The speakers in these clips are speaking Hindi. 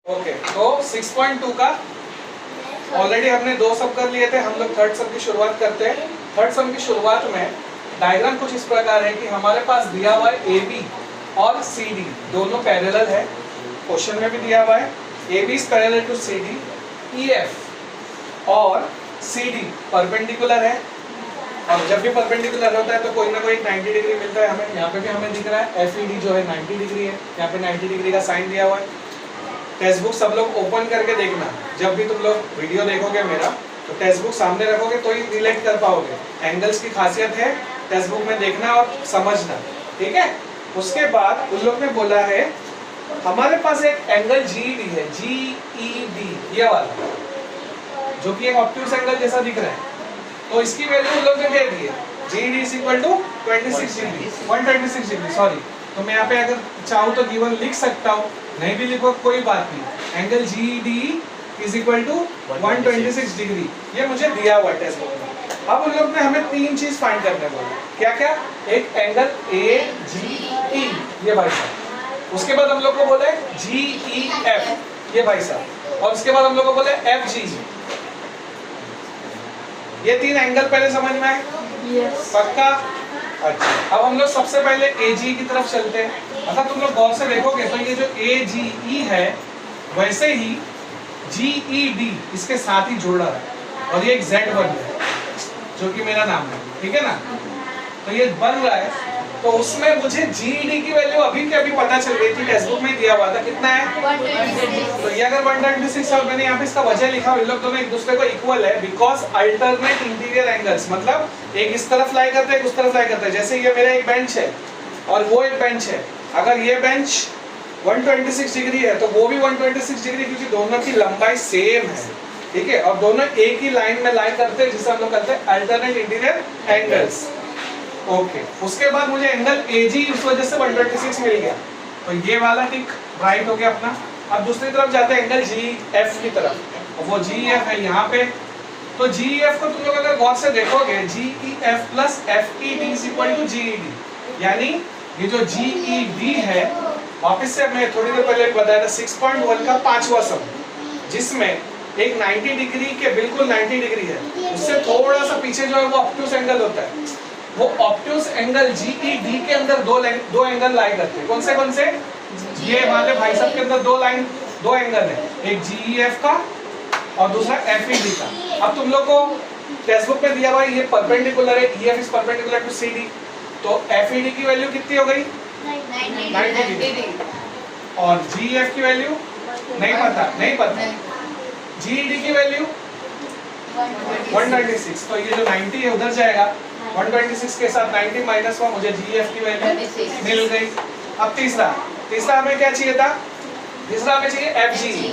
ओके, तो 6.2 का ऑलरेडी हमने 2 सम कर लिए थे, हम लोग थर्ड सम की शुरुआत करते हैं। थर्ड सम की शुरुआत में डायग्राम कुछ इस प्रकार है कि हमारे पास दिया हुआ है AB और CD दोनों पैरेलल है, क्वेश्चन में भी दिया हुआ है AB is parallel to CD, EF और CD परपेंडिकुलर है, और जब भी परपेंडिकुलर होता है तो कोई ना कोई 90 डिग्री मिलता है हमें। यहाँ पे भी हमें दिख रहा है FED जो है 90 डिग्री है, यहाँ पे 90 डिग्री का साइन दिया हुआ है। टेक्स्ट बुक सब लोग ओपन करके देखना, जब भी तुम लोग वीडियो देखोगे मेरा तो टेक्स्ट बुक सामने रखोगे तो ही रिलेट कर पाओगे। एंगल्स की खासियत है टेक्स्ट बुक में देखना और समझना, ठीक है। उसके बाद उन लोग ने बोला है हमारे पास एक एंगल GED है, GED ये वाला, जो कि एक ऑब्ट्यूज एंगल जैसा दिख रहा है, तो इसकी वैल्यू उन लोग ने दे दी है GED is equal to 26 degree, 126 degree sorry. तो मैं यहाँ पे अगर चाहूँ तो गिवन लिख सकता हूँ, नहीं भी लिखो कोई बात नहीं। Angle GED is equal to 126 degree, ये मुझे दिया हुआ है टेक्स्ट बुक में। अब उन लोग ने हमें 3 चीज फाइंड करने बोला, क्या क्या? एक एंगल AGE ये भाई साहब, उसके बाद हम लोग को बोले GEF ये भाई साहब, और उसके बाद हम लोग को बोले FG। ये 3 एंगल पहले समझ में आए? Yes. पक्का? अच्छा, अब हम लोग सबसे पहले AGE की तरफ चलते हैं। अगर तुम लोग गौर से देखोगे तो ये जो AGE है वैसे ही GED इसके साथ ही जुड़ रहा है, और ये एक Z1 है जो कि मेरा नाम है, ठीक है ना। तो ये बन रहा है, तो उसमें मुझे GED की वैल्यू अभी के अभी पता चल गई थी, टेक्स्ट बुक में दिया हुआ था कितना है 126। तो ये अगर 126 और मैंने यहाँ पे इसका वजह लिखा, इन लोग दोनों एक दूसरे को इक्वल है बिकॉज अल्टरनेट इंटीरियर एंगल्स, मतलब एक इस तरफ लाई करता है एक उस तरफ लाई करता है। जैसे ये मेरा एक बेंच है और वो एक बेंच है, अगर ये बेंच 126 डिग्री है तो वो भी 126 डिग्री, क्योंकि दोनों की लंबाई सेम है, ठीक है, और दोनों एक ही लाइन में लाई करते हैं, जिसे हम लोग कहते हैं अल्टरनेट इंटीरियर एंगल्स। ओके, उसके बाद मुझे एंगल AG उस वजह से 126 मिल गया, तो ये वाला टिक राइट हो गया अपना। अब दूसरी तरफ जाते हैं एंगल GEF की तरफ, और वो GEF है यहाँ पे। तो GEF को तुम लोग अगर गौर से देखोगे GEF plus FED is equal to GED, यानी ये जो GED है, वापस से मैं थोड़ी देर पहले बताया था 6.1 का 5वां सम, जिसमें एक 90 डिग्री के बिल्कुल 90 डिग्री है, उससे थोड़ा सा पीछे जो है वो ऑब्ट्यूज एंगल होता है। वो ऑब्ट्यूज एंगल GED के अंदर दो एंगल लाई करते हैं। कौन से? ये वाले भाई साहब के अंदर दो एंगल है, एक GEF का और दूसरा FED का। अब तुम लोग को टेक्स्ट बुक में दिया हुआ है ये परपेंडिकुलर है, EF is perpendicular to CD, तो FED की वैल्यू कितनी हो गई 90 डिग्री, और GEF की वैल्यू नहीं पता। GED की वैल्यू 126, तो ये जो 90 है उधर जाएगा, 126 के साथ 90 माइनस हुआ, मुझे GEF की वैल्यू मिल गई। अब तीसरा हमें क्या चाहिए था? तीसरा हमें चाहिए FGE,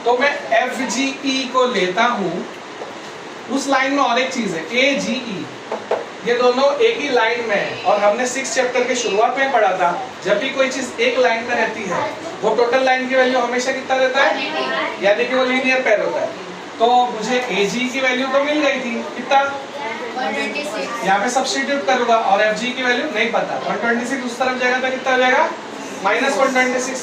तो मैं FGE को लेता हूँ। उस लाइन में और एक चीज है AGE, ये दोनों एक ही लाइन में है, और हमने 6 चैप्टर के शुरुआत में पढ़ा था जब भी कोई चीज एक लाइन में रहती है वो टोटल लाइन की वैल्यू हमेशा कितना रहता है, यानी कि वो लीनियर पेयर होता है। तो मुझे AGE की वैल्यू तो मिल गई थी, कितना 126। यहाँ पे सब्स्टिट्यूट करूंगा, और FG की वैल्यू नहीं पता, 126 उस तरफ जाएगा तो कितना हो जाएगा -126,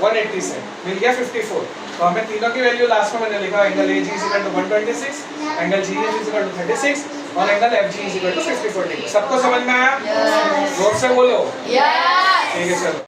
180 से मिल गया 54। तो हमें तीनों की वैल्यू लास्ट में मैंने लिखा, angle AG is equal to 126, angle GF is equal to 36 और angle FG is equal to 54 degree. सबको समझ में आया? जोर से बोलो। Yes. ठीक है चलो।